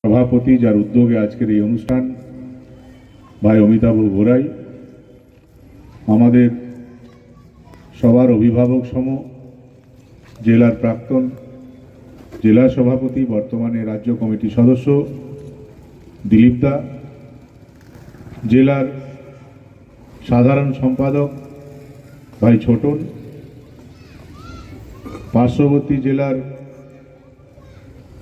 সভাপতি যার উদ্যোগে আজকের এই অনুষ্ঠান ভাই অমিতাভ ঘোড়াই, আমাদের সবার অভিভাবক সম জেলার প্রাক্তন জেলা সভাপতি বর্তমানে রাজ্য কমিটির সদস্য দিলীপ দা, জেলার সাধারণ সম্পাদক ভাই ছোটন, পার্শ্ববর্তী জেলার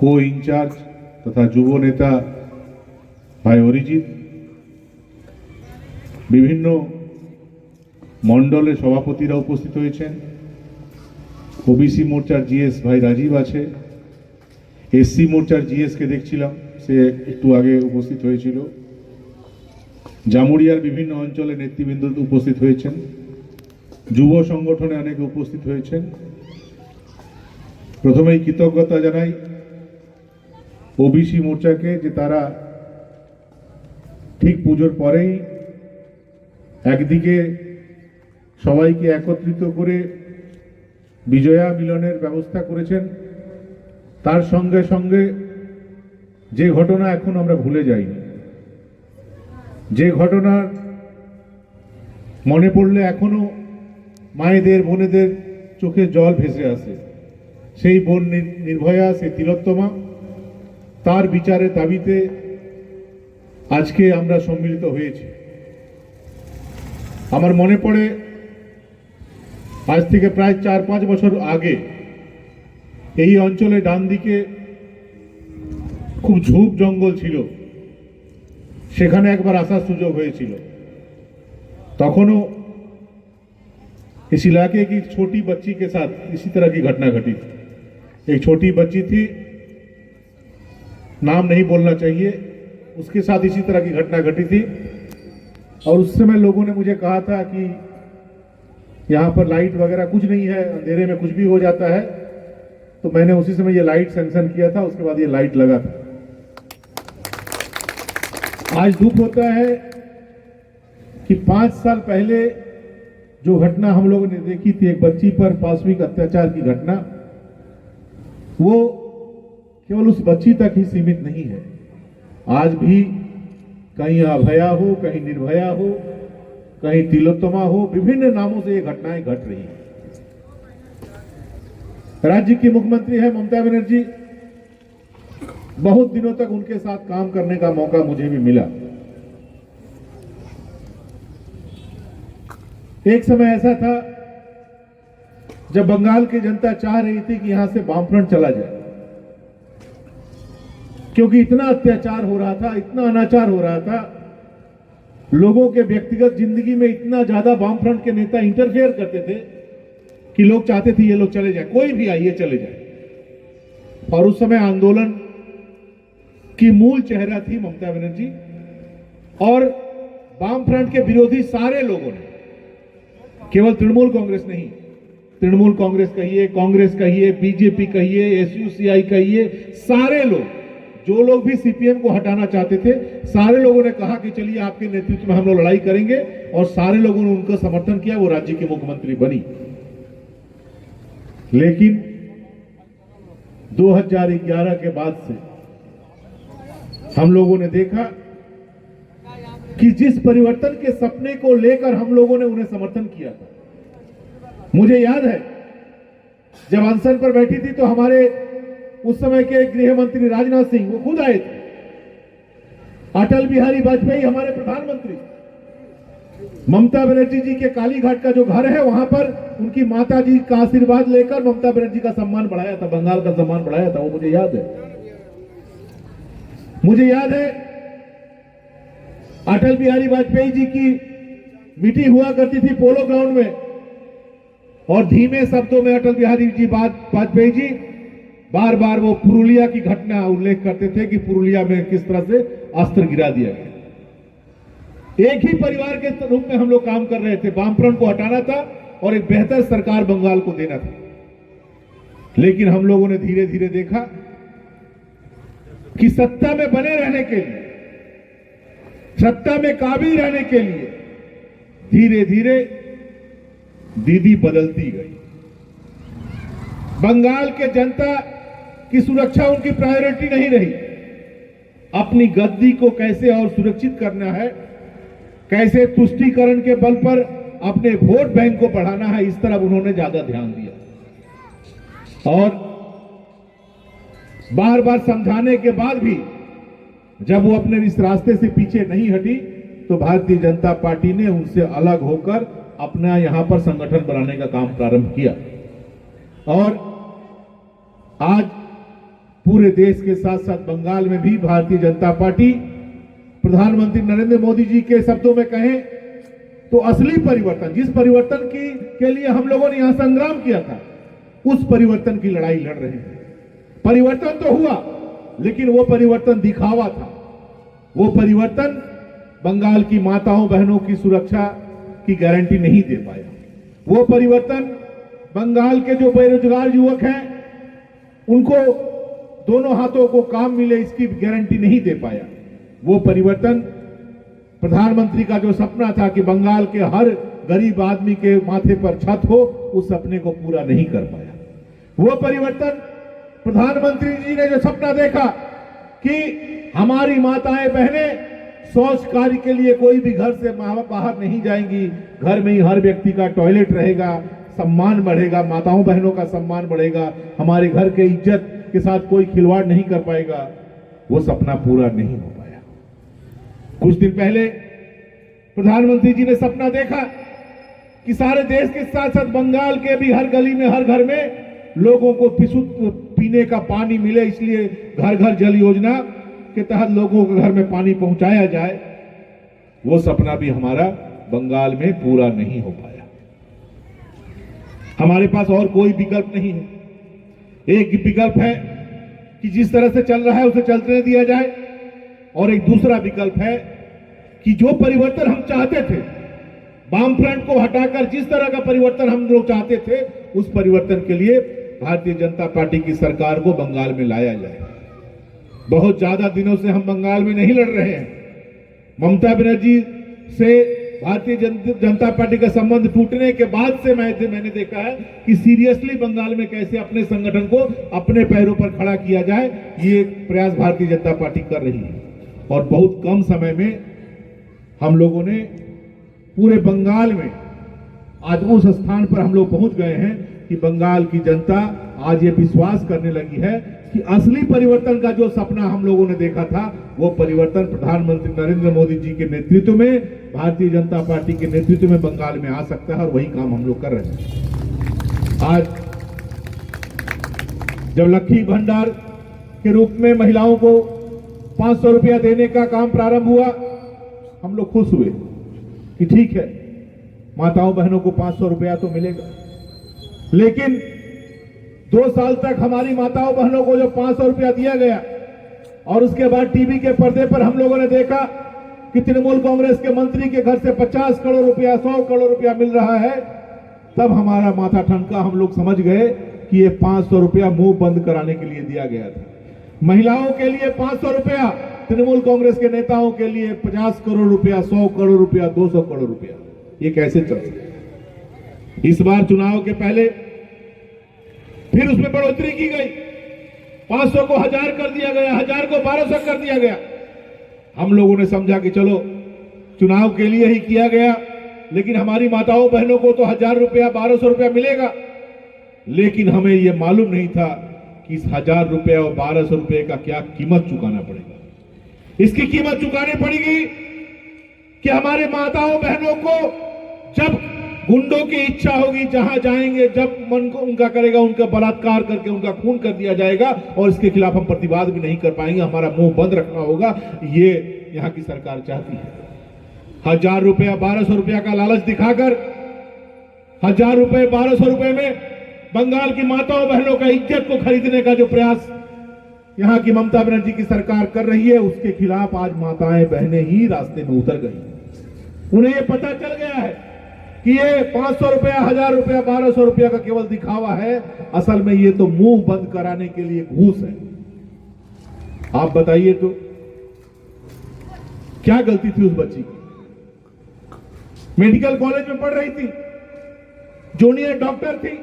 কো ইনচার্জ তথা যুব নেতা ভাই অরিজিৎ, বিভিন্ন মণ্ডলের সভাপতিরা উপস্থিত হয়েছেন, ওবিসি মোর্চার জিএস ভাই রাজীব আছে, এসসি মোর্চার জিএসকে দেখছিলাম, সে একটু আগে উপস্থিত হয়েছিল, জামুরিয়ার বিভিন্ন অঞ্চলে নেতৃবৃন্দ উপস্থিত হয়েছেন, যুব সংগঠনে অনেকে উপস্থিত হয়েছেন। প্রথমেই কৃতজ্ঞতা জানাই ওবিসি মোর্চাকে যে তারা ঠিক পুজোর পরেই একদিকে সবাইকে একত্রিত করে বিজয়া মিলনের ব্যবস্থা করেছেন, তার সঙ্গে সঙ্গে যে ঘটনা এখন আমরা ভুলে যাইনি, যে ঘটনার মনে পড়লে এখনো মায়েদের বোনেদের চোখে জল ভেসে আসে, সেই বোন নির্ভয়া, সেই তিলোত্তমা, তার বিচারের দাবিতে আজকে আমরা সম্মিলিত হয়েছি। আমার মনে পড়ে আজ থেকে প্রায় 4-5 বছর আগে এই অঞ্চলে ডান দিকে খুব ঝোপ জঙ্গল ছিল, সেখানে একবার আসার সুযোগ হয়েছিল। तखनों इस इलाके की छोटी बच्ची के साथ इसी तरह की घटना घटी थी। एक छोटी बच्ची थी, नाम नहीं बोलना चाहिए, उसके साथ इसी तरह की घटना घटी थी। और उस समय लोगों ने मुझे कहा था कि यहाँ पर लाइट वगैरह कुछ नहीं है, अंधेरे में कुछ भी हो जाता है। तो मैंने उसी समय ये लाइट सैंक्शन किया था, उसके बाद ये लाइट लगा था। आज दुख होता है कि 5 साल पहले जो घटना हम लोगों ने देखी थी, एक बच्ची पर पाशविक अत्याचार की घटना, वो केवल उस बच्ची तक ही सीमित नहीं है। आज भी कहीं अभया हो, कहीं निर्भया हो, कहीं तिलोत्तमा हो, विभिन्न नामों से ये घटनाएं घट रही हैं। राज्य की मुख्यमंत्री है ममता बनर्जी, बहुत दिनों तक उनके साथ काम करने का मौका मुझे भी मिला। एक समय ऐसा था जब बंगाल की जनता चाह रही थी कि यहां से वामफ्रंट चला जाए, क्योंकि इतना अत्याचार हो रहा था, इतना अनाचार हो रहा था, लोगों के व्यक्तिगत जिंदगी में इतना ज्यादा वामफ्रंट के नेता इंटरफेयर करते थे कि लोग चाहते थे ये लोग चले जाए, कोई भी आइए चले जाए। और उस समय आंदोलन की मूल चेहरा थी ममता बनर्जी, और वामफ्रंट के विरोधी सारे लोगों ने, केवल तृणमूल कांग्रेस नहीं, तृणमूल कांग्रेस कहिए, कांग्रेस कहिए, बीजेपी कहिए, एसयूसीआई कहिए, सारे लोग, जो लोग भी सीपीएम को हटाना चाहते थे, सारे लोगों ने कहा कि चलिए आपके नेतृत्व में हम लोग लड़ाई करेंगे, और सारे लोगों ने उनका समर्थन किया। वो राज्य की मुख्यमंत्री बनी। लेकिन 2011 के बाद से हम लोगों ने देखा कि जिस परिवर्तन के सपने को लेकर हम लोगों ने उन्हें समर्थन किया था, मुझे याद है जब अनशन पर बैठी थी तो हमारे उस समय के गृह मंत्री राजनाथ सिंह वो खुद आए थे, अटल बिहारी वाजपेयी हमारे प्रधानमंत्री, ममता बनर्जी जी के कालीघाट का जो घर है वहां पर उनकी माता जी का आशीर्वाद लेकर ममता बनर्जी का सम्मान बढ़ाया था, बंगाल का सम्मान बढ़ाया था, वो मुझे याद है। मुझे याद है अटल बिहारी वाजपेयी जी की मीटिंग हुआ करती थी पोलो ग्राउंड में, और धीमे शब्दों में अटल बिहारी जी वाजपेयी जी बार बार वो पुरुलिया की घटना उल्लेख करते थे कि पुरुलिया में किस तरह से अस्त्र गिरा दिया गया। एक ही परिवार के रूप में हम लोग काम कर रहे थे, वामफ्रंट को हटाना था और एक बेहतर सरकार बंगाल को देना था। लेकिन हम लोगों ने धीरे धीरे देखा कि सत्ता में बने रहने के लिए, सत्ता में काबिल रहने के लिए धीरे धीरे दीदी बदलती गई। बंगाल के जनता की सुरक्षा उनकी प्रायोरिटी नहीं रही। अपनी गद्दी को कैसे और सुरक्षित करना है, कैसे तुष्टीकरण के बल पर अपने वोट बैंक को बढ़ाना है, इस तरफ उन्होंने ज्यादा ध्यान दिया। और बार बार समझाने के बाद भी जब वो अपने इस रास्ते से पीछे नहीं हटी, तो भारतीय जनता पार्टी ने उनसे अलग होकर अपना यहां पर संगठन बनाने का काम प्रारंभ किया। और आज पूरे देश के साथ साथ बंगाल में भी भारतीय जनता पार्टी, प्रधानमंत्री नरेंद्र मोदी जी के शब्दों में कहें तो असली परिवर्तन, जिस परिवर्तन के लिए हम लोगों ने यहां संग्राम किया था, उस परिवर्तन की लड़ाई लड़ रहे हैं। परिवर्तन तो हुआ, लेकिन वो परिवर्तन दिखावा था। वो परिवर्तन बंगाल की माताओं बहनों की सुरक्षा की गारंटी नहीं दे पाया। वो परिवर्तन बंगाल के जो बेरोजगार युवक हैं उनको दोनों हाथों को काम मिले, इसकी गारंटी नहीं दे पाया। वो परिवर्तन प्रधानमंत्री का जो सपना था कि बंगाल के हर गरीब आदमी के माथे पर छत हो, उस सपने को पूरा नहीं कर पाया। वो परिवर्तन प्रधानमंत्री जी ने जो सपना देखा कि हमारी माताएं बहनें शौच कार्य के लिए कोई भी घर से बाहर नहीं जाएंगी, घर में ही हर व्यक्ति का टॉयलेट रहेगा, सम्मान बढ़ेगा, माताओं बहनों का सम्मान बढ़ेगा, हमारे घर के इज्जत के साथ कोई खिलवाड़ नहीं कर पाएगा, वो सपना पूरा नहीं हो पाया। कुछ दिन पहले प्रधानमंत्री जी ने सपना देखा कि सारे देश के साथ साथ बंगाल के भी हर गली में, हर घर में लोगों को शुद्ध पीने का पानी मिले, इसलिए घर घर जल योजना के तहत लोगों के घर में पानी पहुंचाया जाए। वो सपना भी हमारा बंगाल में पूरा नहीं हो पाया। हमारे पास और कोई विकल्प नहीं है। एक विकल्प है कि जिस तरह से चल रहा है उसे चलने दिया जाए, और एक दूसरा विकल्प है कि जो परिवर्तन हम चाहते थे, वामफ्रंट को हटाकर जिस तरह का परिवर्तन हम लोग चाहते थे, उस परिवर्तन के लिए भारतीय जनता पार्टी की सरकार को बंगाल में लाया जाए। बहुत ज्यादा दिनों से हम बंगाल में नहीं लड़ रहे हैं। ममता बनर्जी से भारतीय जनता पार्टी का संबंध टूटने के बाद से मैंने देखा है कि सीरियसली बंगाल में कैसे अपने संगठन को अपने पैरों पर खड़ा किया जाए, ये प्रयास भारतीय जनता पार्टी कर रही है। और बहुत कम समय में हम लोगों ने पूरे बंगाल में आज उस स्थान पर हम लोग पहुंच गए हैं कि बंगाल की जनता आज ये विश्वास करने लगी है कि असली परिवर्तन का जो सपना हम लोगों ने देखा था, वो परिवर्तन प्रधानमंत्री नरेंद्र मोदी जी के नेतृत्व में, भारतीय जनता पार्टी के नेतृत्व में बंगाल में आ सकता है, और वही काम हम लोग कर रहे हैं। आज जब लक्ष्मी भंडार के रूप में महिलाओं को 500 रुपया देने का काम प्रारंभ हुआ, हम लोग खुश हुए कि ठीक है, माताओं बहनों को 500 रुपया तो मिलेगा। लेकिन 2 साल तक हमारी माताओं बहनों को जो 500 रुपया दिया गया, और उसके बाद टीवी के पर्दे पर हम लोगों ने देखा कि तृणमूल कांग्रेस के मंत्री के घर से 50 करोड़ रुपया, 100 करोड़ रुपया मिल रहा है, तब हमारा माथा ठनका। हम लोग समझ गए कि ये 500 रुपया मुंह बंद कराने के लिए दिया गया था। महिलाओं के लिए 500 रुपया, तृणमूल कांग्रेस के नेताओं के लिए 50 करोड़ रुपया, 100 करोड़ रुपया, 200 करोड़ रुपया। ये कैसे चल सकता? इस बार चुनाव के पहले फिर उसमें बढ़ोतरी की गई, 500 को 1000 कर दिया गया, 1000 को 1200 कर दिया गया। हम लोगों ने समझा कि चलो चुनाव के लिए ही किया गया, लेकिन हमारी माताओं बहनों को तो 1000 रुपया, 1200 रुपया मिलेगा। लेकिन हमें यह मालूम नहीं था कि इस 1000 रुपया और 1200 रुपये का क्या कीमत चुकाना पड़ेगा। इसकी कीमत चुकानी पड़ेगी कि हमारे माताओं बहनों को जब गुंडों की इच्छा होगी, जहां जाएंगे, जब मन को उनका करेगा, उनका बलात्कार करके उनका खून कर दिया जाएगा, और इसके खिलाफ हम प्रतिवाद भी नहीं कर पाएंगे, हमारा मुंह बंद रखना होगा। ये यहां की सरकार चाहती है। 1000 रुपया, 1200 रुपया का लालच दिखाकर 1000 रुपये, 1200 रुपये में बंगाल की माताओं बहनों का इज्जत को खरीदने का जो प्रयास यहां की ममता बनर्जी की सरकार कर रही है, उसके खिलाफ आज माताएं बहनें ही रास्ते में उतर गई। उन्हें यह पता चल गया है कि ये 500 रुपया, 1000 रुपया, 1200 रुपया का केवल दिखावा है, असल में ये तो मुंह बंद कराने के लिए घूस है। आप बताइए तो क्या गलती थी उस बच्ची की? मेडिकल कॉलेज में पढ़ रही थी, जूनियर डॉक्टर थी,